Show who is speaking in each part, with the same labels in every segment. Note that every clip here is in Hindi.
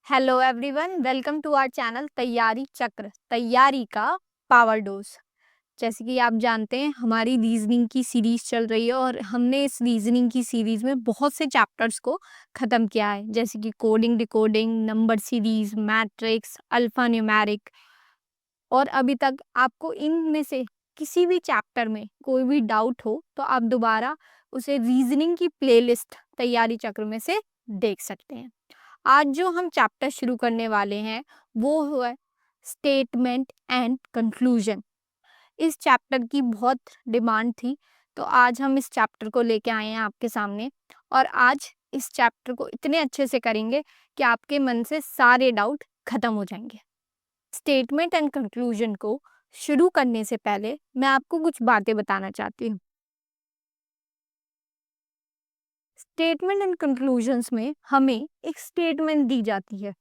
Speaker 1: Hello everyone, welcome to our channel Taiyari Chakra, तैयारी का पावर डोज। जैसे कि आप जानते हैं हमारी रीजनिंग की सीरीज चल रही है और हमने इस रीजनिंग की सीरीज में बहुत से चैप्टर्स को ख़त्म किया है, जैसे कि coding, decoding, number series, matrix, alpha numeric. और अभी तक आपको इनमें से किसी भी चैप्टर में कोई भी डाउट हो तो आप दोबारा उसे रीजनिंग की प्लेलिस्ट तैयारी चक्र में से देख सकते हैं। आज जो हम चैप्टर शुरू करने वाले हैं वो है स्टेटमेंट एंड कंक्लूजन। इस चैप्टर की बहुत डिमांड थी, तो आज हम इस चैप्टर को लेके आए हैं आपके सामने। और आज इस चैप्टर को इतने अच्छे से करेंगे कि आपके मन से सारे डाउट खत्म हो जाएंगे। स्टेटमेंट एंड कंक्लूजन को शुरू करने से पहले मैं आपको कुछ बातें बताना चाहती हूँ। स्टेटमेंट एंड कंक्लूजन्स में हमें एक स्टेटमेंट दी जाती है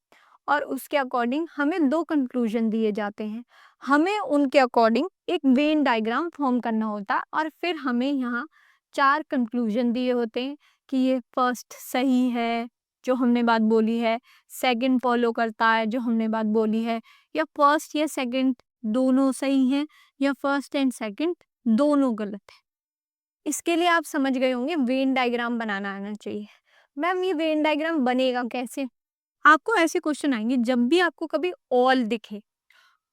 Speaker 1: और उसके अकॉर्डिंग हमें दो कंक्लूजन दिए जाते हैं। हमें उनके अकॉर्डिंग एक वेन डायग्राम फॉर्म करना होता है और फिर हमें यहाँ चार कंक्लूजन दिए होते हैं कि ये फर्स्ट सही है जो हमने बात बोली है, सेकंड फॉलो करता है जो हमने बात बोली है, या फर्स्ट या सेकंड दोनों सही हैं, या फर्स्ट एंड सेकंड दोनों गलत है। इसके लिए आप समझ गए होंगे वेन डायग्राम बनाना आना चाहिए। मैम ये वेन डायग्राम बनेगा कैसे? आपको ऐसे क्वेश्चन आएंगे जब भी आपको कभी ऑल दिखे,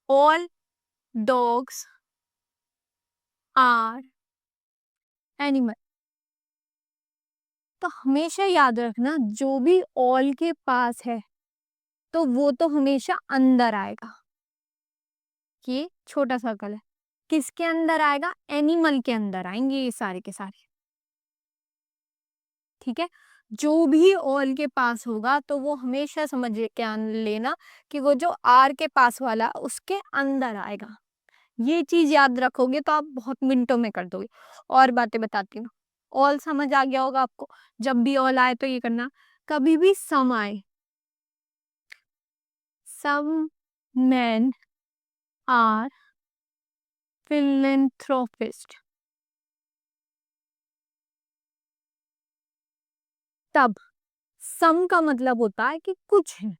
Speaker 1: ऑल डॉग्स आर एनिमल, तो हमेशा याद रखना जो भी ऑल के पास है तो वो तो हमेशा अंदर आएगा। ये छोटा सर्कल है, किसके अंदर आएगा? एनिमल के अंदर आएंगे ये सारे के सारे। ठीक है, जो भी ऑल के पास होगा तो वो हमेशा समझ के लेना कि वो जो आर के पास वाला उसके अंदर आएगा। ये चीज याद रखोगे तो आप बहुत मिनटों में कर दोगे। और बातें बताती हूँ। ऑल समझ आ गया होगा आपको। जब भी ऑल आए तो ये करना, कभी भी सम आए, सम मैन आर फिलेंथ्रोपिस्ट, तब सम का मतलब होता है कि कुछ है,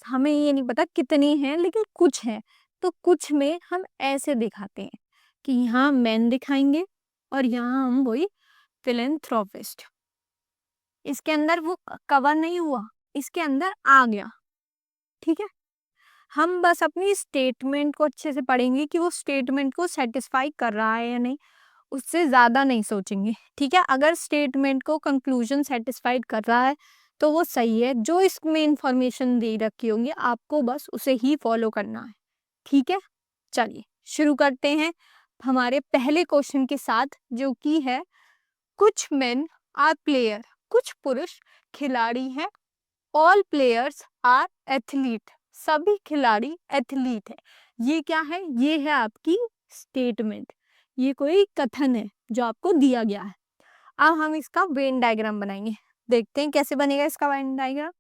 Speaker 1: हमें ये नहीं पता कितनी है लेकिन कुछ है। तो कुछ में हम ऐसे दिखाते हैं कि यहाँ मैन दिखाएंगे और यहाँ हम वही फिलेंथ्रोपिस्ट। इसके अंदर वो कवर नहीं हुआ, इसके अंदर आ गया। ठीक है, हम बस अपनी स्टेटमेंट को अच्छे से पढ़ेंगे कि वो स्टेटमेंट को सेटिस्फाई कर रहा है या नहीं, उससे ज्यादा नहीं सोचेंगे। ठीक है, अगर स्टेटमेंट को कंक्लूजन सेटिस्फाइड कर रहा है तो वो सही है। जो इसमें इंफॉर्मेशन दे रखी होंगी आपको बस उसे ही फॉलो करना है। ठीक है, चलिए शुरू करते हैं हमारे पहले क्वेश्चन के साथ, जो कि है कुछ मेन आर प्लेयर, कुछ पुरुष खिलाड़ी हैं। ऑल प्लेयर्स आर एथलीट, सभी खिलाड़ी एथलीट है। ये क्या है? ये है आपकी स्टेटमेंट, ये कोई कथन है जो आपको दिया गया है। अब हम इसका वेन डायग्राम बनाएंगे, देखते हैं कैसे बनेगा इसका वेन डायग्राम।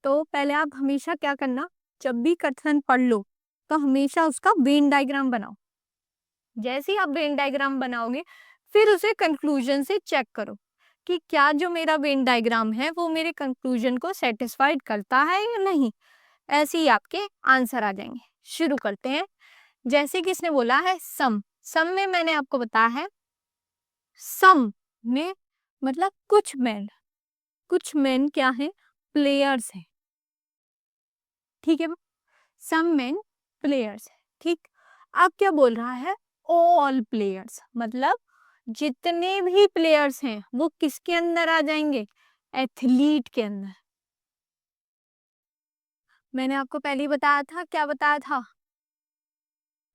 Speaker 1: तो पहले आप हमेशा क्या करना, जब भी कथन पढ़ लो तो हमेशा उसका वेन डायग्राम बनाओ। जैसे ही आप वेन डायग्राम बनाओगे फिर उसे कंक्लूजन से चेक करो कि क्या जो मेरा वेन डायग्राम है वो मेरे कंक्लूजन को सेटिस्फाइड करता है या नहीं। ऐसे ही आपके आंसर आ जाएंगे। शुरू करते हैं। जैसे कि इसने बोला है सम, सम में मैंने आपको बताया है सम में मतलब कुछ मैन, कुछ मैन क्या है? प्लेयर्स है। ठीक है, सम मैन प्लेयर्स है। ठीक, अब क्या बोल रहा है? ऑल प्लेयर्स, मतलब जितने भी प्लेयर्स हैं वो किसके अंदर आ जाएंगे? एथलीट के अंदर। मैंने आपको पहले ही बताया था, क्या बताया था?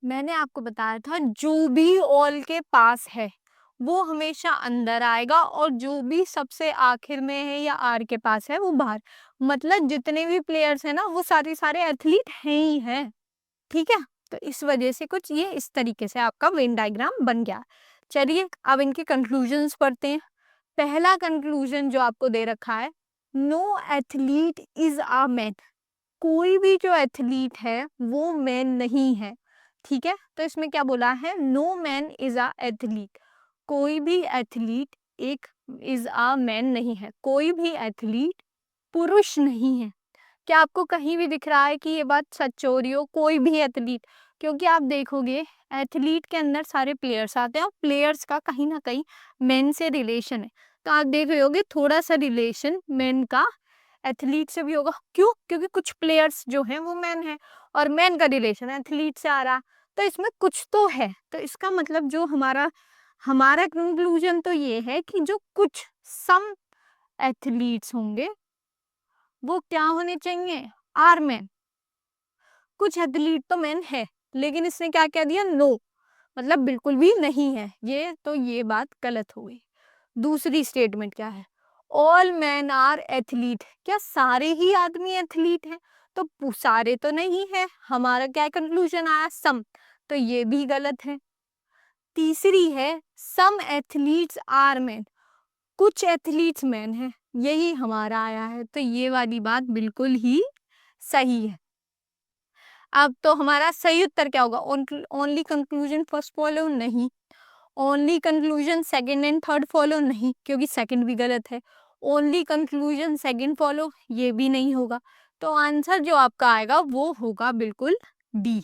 Speaker 1: मैंने आपको बताया था जो भी ऑल के पास है वो हमेशा अंदर आएगा और जो भी सबसे आखिर में है या आर के पास है वो बाहर। मतलब जितने भी प्लेयर्स हैं ना वो सारे सारे एथलीट हैं ही हैं। ठीक है, तो इस वजह से कुछ ये इस तरीके से आपका वेन डायग्राम बन गया। चलिए अब इनके कंक्लूजन्स पढ़ते हैं। पहला कंक्लूजन जो आपको दे रखा है, no athlete is a man, कोई भी जो एथलीट है वो मैन नहीं है। ठीक है, तो इसमें क्या बोला है? No man is a athlete, कोई भी एथलीट एक इज अ मैन नहीं है, कोई भी एथलीट पुरुष नहीं है। क्या आपको कहीं भी दिख रहा है कि ये बात सच हो रही हो? कोई भी एथलीट, क्योंकि आप देखोगे एथलीट के अंदर सारे प्लेयर्स आते हैं और प्लेयर्स का कहीं ना कहीं मेन से रिलेशन है। तो आप देख रहे होगे थोड़ा सा रिलेशन मेन का एथलीट से भी होगा। क्यों? क्योंकि कुछ प्लेयर्स जो हैं वो मेन है और मेन का रिलेशन एथलीट से आ रहा, तो इसमें कुछ तो है। तो इसका मतलब जो हमारा हमारा कंक्लूजन तो ये है कि जो कुछ सम एथलीट्स होंगे वो क्या होने चाहिए? Are man. कुछ एथलीट तो मैन है, लेकिन इसने क्या कह दिया? नो, मतलब बिल्कुल भी नहीं है। ये तो ये बात गलत हो गई। दूसरी स्टेटमेंट क्या है? All man are athlete. क्या सारे ही आदमी एथलीट हैं? तो सारे तो नहीं है। हमारा क्या कंक्लूजन आया? सम। तो ये भी गलत है। तीसरी है सम एथलीट्स आर मैन। कुछ एथलीट्स मैन है, यही हमारा आया है। तो ये वाली बात बिल्कुल ही सही है। अब तो हमारा सही उत्तर क्या होगा? ओनली कंक्लूजन फर्स्ट फॉलो नहीं, only conclusion second and third follow नहीं, क्योंकि सेकंड भी गलत है। ओनली कंक्लूजन सेकंड फॉलो ये भी नहीं होगा। तो आंसर जो आपका आएगा वो होगा बिल्कुल डी।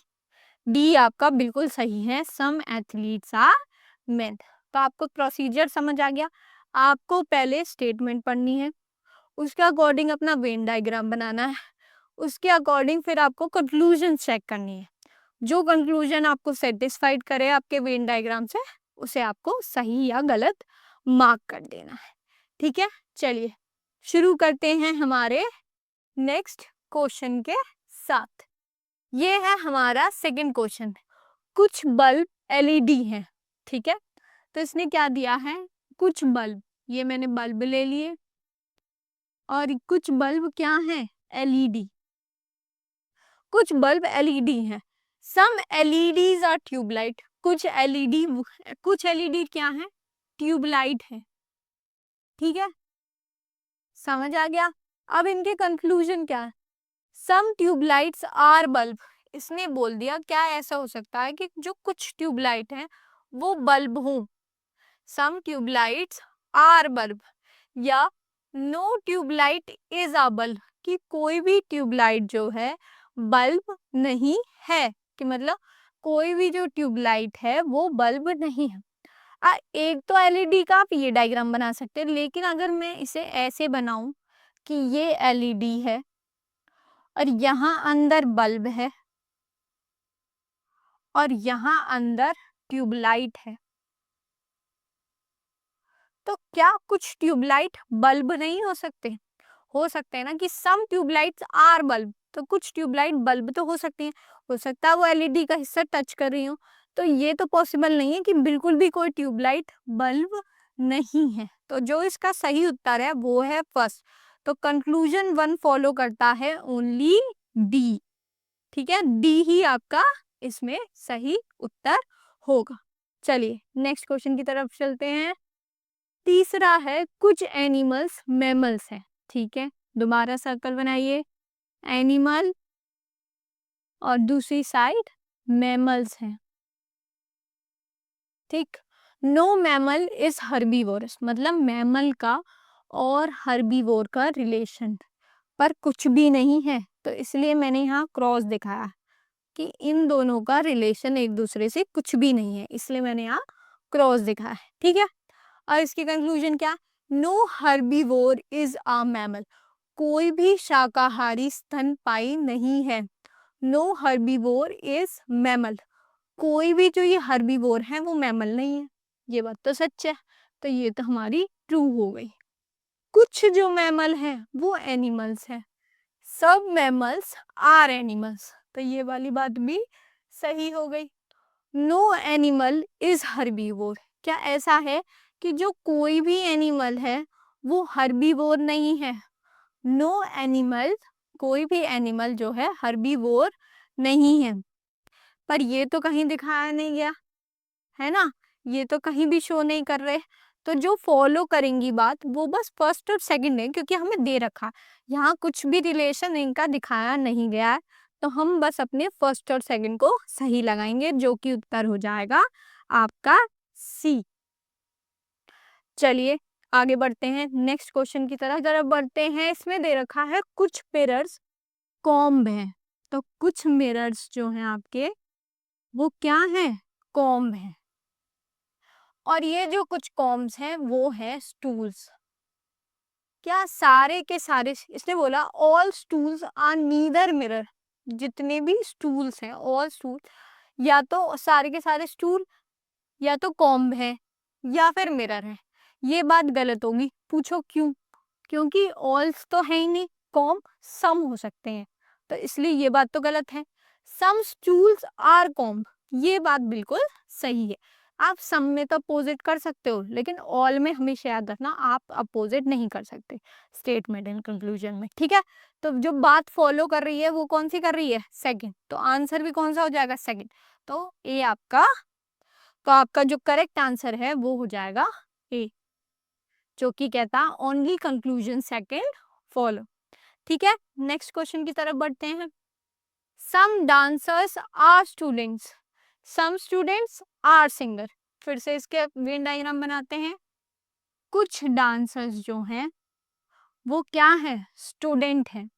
Speaker 1: डी आपका बिल्कुल सही है, सम एथलीट्स आर मेन। तो आपको प्रोसीजर समझ आ गया। आपको पहले स्टेटमेंट पढ़नी है, उसके अकॉर्डिंग अपना वेन डायग्राम बनाना है, उसके अकॉर्डिंग फिर आपको कंक्लूजन चेक करनी है। जो कंक्लूजन आपको सेटिस्फाइड करे आपके वेन डायग्राम से, उसे आपको सही या गलत मार्क कर देना है। ठीक है, चलिए शुरू करते हैं हमारे नेक्स्ट क्वेश्चन के साथ। ये है हमारा सेकंड क्वेश्चन। कुछ बल्ब एलईडी हैं, ठीक है। तो इसने क्या दिया है? कुछ बल्ब, ये मैंने बल्ब ले लिए, और कुछ बल्ब क्या है? एलईडी। कुछ बल्ब एलईडी हैं। सम एलईडीज आर ट्यूबलाइट। कुछ एलईडी क्या है? ट्यूबलाइट है। ठीक है, समझ आ गया। अब इनके कंक्लूजन क्या है? सम ट्यूबलाइट्स आर बल्ब। इसने बोल दिया क्या ऐसा हो सकता है कि जो कुछ ट्यूबलाइट है वो बल्ब हो। सम ट्यूबलाइट्स आर बल्ब, या no tubelight is a bulb, कि कोई भी ट्यूबलाइट जो है बल्ब नहीं है। कि मतलब कोई भी जो ट्यूबलाइट है वो बल्ब नहीं है। एक तो एलईडी का आप ये डायग्राम बना सकते हैं, लेकिन अगर मैं इसे ऐसे बनाऊं कि ये एलईडी है और यहाँ अंदर बल्ब है और यहाँ अंदर ट्यूबलाइट है, तो क्या कुछ ट्यूबलाइट बल्ब नहीं हो सकते? हो सकते हैं ना, कि सम ट्यूबलाइट्स आर बल्ब। तो कुछ ट्यूबलाइट बल्ब तो हो सकती हैं। हो सकता है वो एलईडी का हिस्सा टच कर रही हो। तो ये तो पॉसिबल नहीं है कि बिल्कुल भी कोई ट्यूबलाइट बल्ब नहीं है। तो जो इसका सही उत्तर है वो है फर्स्ट। तो कंक्लूजन वन फॉलो करता है ओनली डी। ठीक है, डी ही आपका इसमें सही उत्तर होगा। चलिए नेक्स्ट क्वेश्चन की तरफ चलते हैं। तीसरा है कुछ एनिमल्स मैमल्स हैं। ठीक है, दोबारा सर्कल बनाइए। एनिमल और दूसरी साइड मैमल्स हैं। ठीक, नो मैमल इज हर्बीवोरस, मतलब मैमल का और हर्बीवोर का रिलेशन पर कुछ भी नहीं है। तो इसलिए मैंने यहाँ क्रॉस दिखाया कि इन दोनों का रिलेशन एक दूसरे से कुछ भी नहीं है, इसलिए मैंने यहाँ क्रॉस दिखाया है। ठीक है, और इसकी कंक्लूजन क्या? No herbivore is a mammal. कोई भी शाकाहारी स्तनपायी नहीं है। No herbivore is mammal. कोई भी जो ये हर्बीवोर है वो मैमल नहीं है। ये बात तो सच है, तो ये तो हमारी ट्रू हो गई। कुछ जो मैमल है वो एनिमल्स है। सब मैमल्स आर एनिमल्स, तो ये वाली बात भी सही हो गई। No animal is herbivore. क्या ऐसा है कि जो कोई भी एनिमल है वो हर्बीवोर नहीं है? नो एनिमल, कोई भी एनिमल जो है हर्बीवोर नहीं है। पर ये तो कहीं दिखाया नहीं गया है ना, ये तो कहीं भी शो नहीं कर रहे। तो जो फॉलो करेंगी बात वो बस फर्स्ट और सेकंड है, क्योंकि हमें दे रखा यहाँ कुछ भी रिलेशन इनका दिखाया नहीं गया है। तो हम बस अपने फर्स्ट और सेकंड को सही लगाएंगे, जो कि उत्तर हो जाएगा आपका सी। चलिए आगे बढ़ते हैं नेक्स्ट क्वेश्चन की तरफ बढ़ते हैं। इसमें दे रखा है कुछ मिरर्स कॉम्ब है। तो कुछ मिरर्स जो हैं आपके वो क्या है, कॉम्ब है। और ये जो कुछ कॉम्ब्स हैं वो है स्टूल्स। क्या सारे के सारे, इसने बोला all stools are neither mirror, जितने भी स्टूल्स हैं ऑल स्टूल, या तो सारे के सारे स्टूल या तो कॉम्ब है या फिर मिरर है। ये बात गलत होगी। पूछो क्यों? क्योंकि ऑल्स तो है ही नहीं, कॉम्ब सम हो सकते हैं, तो इसलिए ये बात तो गलत है। सम स्टूल्स आर कॉम्ब, ये बात बिल्कुल सही है। आप सम में तो अपोजिट कर सकते हो, लेकिन ऑल में हमेशा याद रखना आप अपोजिट नहीं कर सकते स्टेटमेंट एंड कंक्लूजन में, ठीक है। तो जो बात फॉलो कर रही है वो कौन सी कर रही है, सेकंड, तो आंसर भी कौन सा हो जाएगा, सेकंड। तो ए आपका, तो आपका जो करेक्ट आंसर है वो हो जाएगा ए, जो कि कहता ओनली कंक्लूजन सेकंड फॉलो। ठीक है, नेक्स्ट क्वेश्चन की तरफ बढ़ते हैं। Some dancers are students, some students are singer. फिर से इसके वेन डायग्राम बनाते हैं। कुछ डांसर्स जो हैं वो क्या है, स्टूडेंट हैं,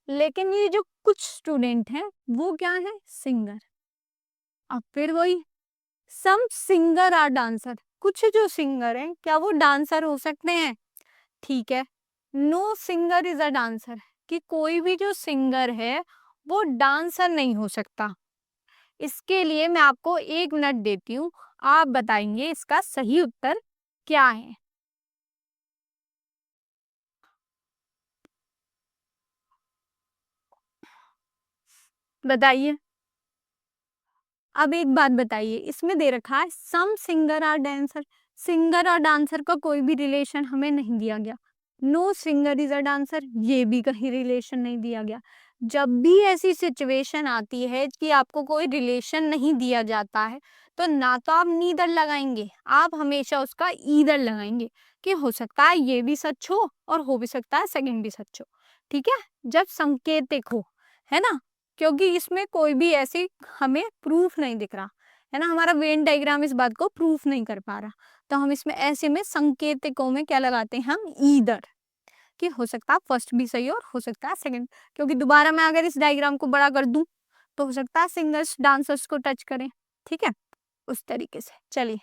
Speaker 1: लेकिन ये जो कुछ स्टूडेंट हैं वो क्या है, सिंगर। अब फिर वही, सम सिंगर आर डांसर, कुछ जो सिंगर हैं क्या वो डांसर हो सकते हैं, ठीक है। Know singer is a dancer, कि कोई भी जो सिंगर है वो डांसर नहीं हो सकता। इसके लिए मैं आपको 1 मिनट देती हूँ, आप बताएंगे इसका सही उत्तर क्या है। बताइए। अब एक बात बताइए, इसमें दे रखा है सम सिंगर आर डांसर, सिंगर और डांसर का कोई भी रिलेशन हमें नहीं दिया गया। Know singer is a dancer, ये भी कहीं रिलेशन नहीं दिया गया। जब भी ऐसी सिचुएशन आती है कि आपको कोई रिलेशन नहीं दिया जाता है, तो ना तो आप नीदर लगाएंगे, आप हमेशा उसका ईदर लगाएंगे, कि हो सकता है ये भी सच हो और हो भी सकता है सेकंड भी सच हो, ठीक है, जब संकेतिक हो, है ना। क्योंकि इसमें कोई भी ऐसी हमें प्रूफ नहीं दिख रहा है ना, हमारा वेन डायग्राम इस बात को प्रूफ नहीं कर पा रहा, तो हम इसमें ऐसे में संकेतकों में क्या लगाते हैं, हम ईदर, कि हो सकता है फर्स्ट भी सही और हो सकता है सेकंड। क्योंकि दोबारा मैं अगर इस डायग्राम को बड़ा कर दूं तो हो सकता है सिंगर्स डांसर्स को टच करें, ठीक है, उस तरीके से। चलिए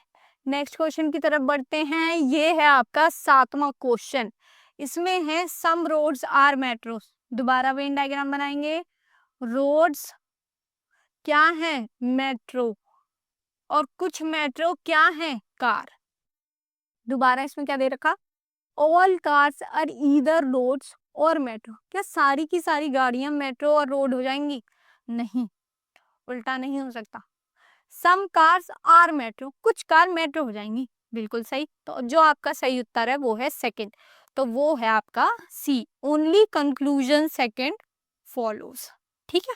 Speaker 1: नेक्स्ट क्वेश्चन की तरफ बढ़ते हैं। ये है आपका 7वां क्वेश्चन। इसमें है सम रोड्स आर मेट्रोस। दोबारा वेन डायग्राम बनाएंगे। रोड्स क्या है, मेट्रो, और कुछ मेट्रो क्या है, कार। दोबारा इसमें क्या दे रखा, all cars are either roads और मेट्रो। क्या सारी की सारी गाड़ियां मेट्रो और रोड हो जाएंगी, नहीं, उल्टा नहीं हो सकता। सम कार्स आर मेट्रो, कुछ कार मेट्रो हो जाएंगी, बिल्कुल सही। तो जो आपका सही उत्तर है वो है सेकंड, तो वो है आपका सी, ओनली कंक्लूजन सेकंड फॉलोज, ठीक है।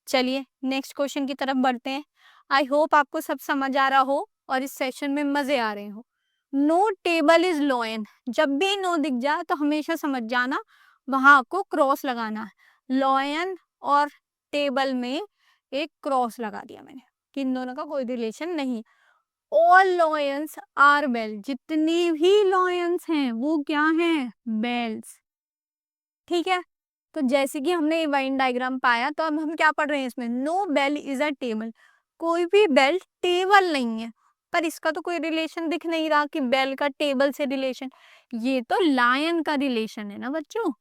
Speaker 1: चलिए नेक्स्ट क्वेश्चन की तरफ बढ़ते हैं। आई होप आपको सब समझ आ रहा हो और इस सेशन में मजे आ रहे हो। नो टेबल इज लोयन, जब भी नो दिख जाए तो हमेशा समझ जाना वहां आपको क्रॉस लगाना है। लॉयन और टेबल में एक क्रॉस लगा दिया मैंने, कि इन दोनों का कोई रिलेशन नहीं। ऑल लॉयंस आर बेल, जितने भी लॉयंस हैं वो क्या हैं, बेल्स, ठीक है। तो जैसे कि हमने वाइन डायग्राम पाया, तो अब हम क्या पढ़ रहे हैं इसमें, no bell is a table, कोई भी बेल टेबल नहीं है। पर इसका तो कोई रिलेशन दिख नहीं रहा कि बेल का टेबल से रिलेशन, ये तो लायन का रिलेशन है ना बच्चों,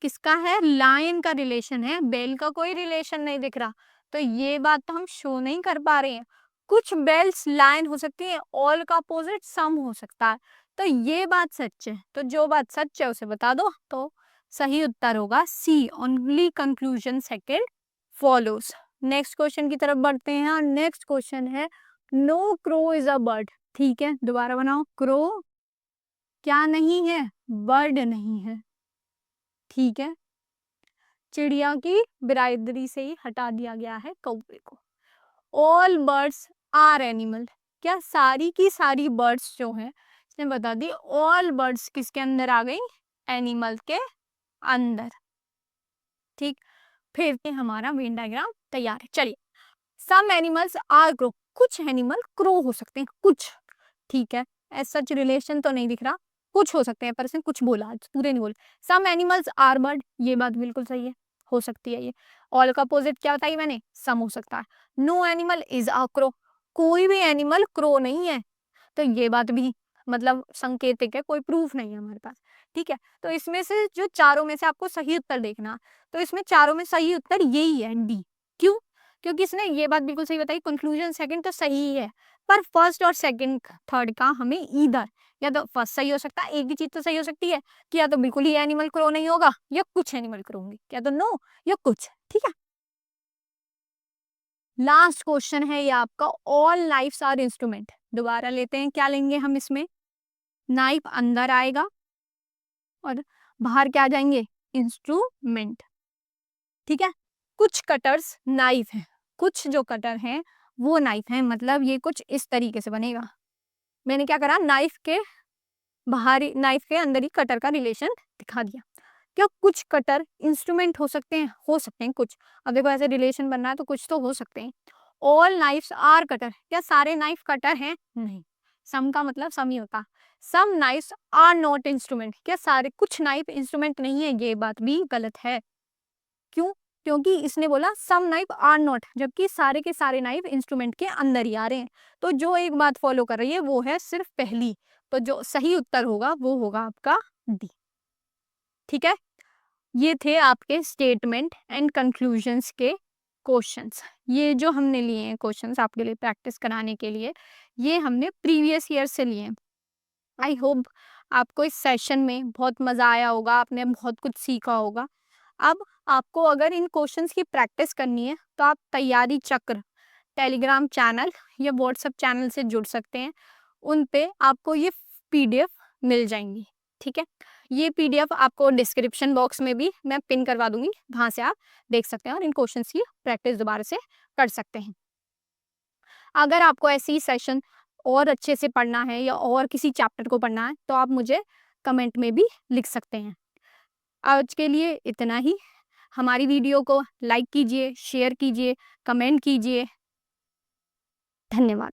Speaker 1: किसका है, लायन का रिलेशन है, बेल का कोई रिलेशन नहीं दिख रहा। तो ये बात तो हम शो नहीं कर पा रहे हैं। कुछ बेल्स लायन हो सकती है, ऑल का अपोजिट सम हो सकता है, तो ये बात सच है। तो जो बात सच है उसे बता दो, तो सही उत्तर होगा C, only conclusion second follows. Next question की तरफ बढ़ते हैं और नेक्स्ट क्वेश्चन है no crow is a bird, ठीक है, दोबारा बनाओ। क्रो क्या नहीं है, बर्ड नहीं है, ठीक है, चिड़िया की बिरादरी से ही हटा दिया गया है कौवे को। ऑल बर्ड्स आर एनिमल, क्या सारी की सारी बर्ड्स जो है, इसने बता दी ऑल बर्ड्स किसके अंदर आ गई, एनिमल के अंदर, ठीक। फिर हमारा वेन डायग्राम तैयार है। चलिए, सम एनिमल्स आर क्रो, कुछ एनिमल क्रो हो सकते हैं, कुछ, ठीक है, ऐसा सच रिलेशन तो नहीं दिख रहा। कुछ हो सकते हैं पर इसने कुछ बोला, पूरे नहीं बोले। सम एनिमल्स आर बर्ड, ये बात बिल्कुल सही है, हो सकती है ये। ऑल का अपोजिट क्या बताई मैंने, सम हो सकता है। No animal is a crow, कोई भी एनिमल क्रो नहीं है, तो ये बात भी मतलब संकेतिक है, कोई प्रूफ नहीं है हमारे पास। ठीक है, तो इसमें से जो चारों में से आपको सही उत्तर देखना, तो इसमें चारों में सही उत्तर यही है, डी। क्यों? क्योंकि इसने ये बात बिल्कुल सही बताई, कंक्लूजन सेकंड तो सही ही है, पर फर्स्ट और सेकंड थर्ड का हमें ईदर, या तो फर्स्ट सही हो सकता है, एक ही चीज तो सही हो सकती है कि या तो बिल्कुल ही एनिमल क्रो नहीं होगा या कुछ एनिमल क्रो होंगे, या तो नो या कुछ। ठीक है, लास्ट क्वेश्चन है ये आपका, ऑल नाइफ्स आर इंस्ट्रूमेंट। दोबारा लेते हैं, क्या लेंगे हम इसमें, नाइफ अंदर आएगा और बाहर क्या आ जाएंगे, इंस्ट्रूमेंट। ठीक है, कुछ कटर्स नाइफ है, कुछ जो कटर हैं वो नाइफ है, मतलब ये कुछ इस तरीके से बनेगा। मैंने क्या करा, नाइफ के बाहरी, नाइफ के अंदर ही कटर का रिलेशन दिखा दिया। क्या कुछ कटर इंस्ट्रूमेंट हो सकते हैं कुछ। अब देखो ऐसे रिलेशन बनना है तो कुछ तो हो सकते हैं। ऑल नाइफ्स आर कटर, क्या सारे नाइफ कटर हैं, नहीं। सम का मतलब सम ही होता। सम नाइफ्स आर नॉट इंस्ट्रूमेंट, क्या सारे, कुछ नाइफ इंस्ट्रूमेंट नहीं है, ये बात भी गलत है। क्यों? क्योंकि इसने बोला सम नाइफ आर नॉट, जबकि सारे के सारे नाइफ इंस्ट्रूमेंट के अंदर ही आ रहे हैं। तो जो एक बात फॉलो कर रही है वो है सिर्फ पहली, तो जो सही उत्तर होगा वो होगा आपका डी। ठीक है, ये थे आपके स्टेटमेंट एंड कंक्लूजन्स के क्वेश्चंस। ये जो हमने लिए हैं क्वेश्चंस आपके लिए प्रैक्टिस कराने के लिए, ये हमने प्रीवियस ईयर से लिए हैं। आई होप आपको इस सेशन में बहुत मज़ा आया होगा, आपने बहुत कुछ सीखा होगा। अब आपको अगर इन क्वेश्चंस की प्रैक्टिस करनी है तो आप तैयारी चक्र टेलीग्राम चैनल या व्हाट्सएप चैनल से जुड़ सकते हैं, उन पे आपको ये पीडीएफ मिल जाएंगी। ठीक है, ये पीडीएफ आपको डिस्क्रिप्शन बॉक्स में भी मैं पिन करवा दूंगी, वहां से आप देख सकते हैं और इन क्वेश्चंस की प्रैक्टिस दोबारा से कर सकते हैं। अगर आपको ऐसे ही सेशन और अच्छे से पढ़ना है या और किसी चैप्टर को पढ़ना है तो आप मुझे कमेंट में भी लिख सकते हैं। आज के लिए इतना ही। हमारी वीडियो को लाइक कीजिए, शेयर कीजिए, कमेंट कीजिए। धन्यवाद।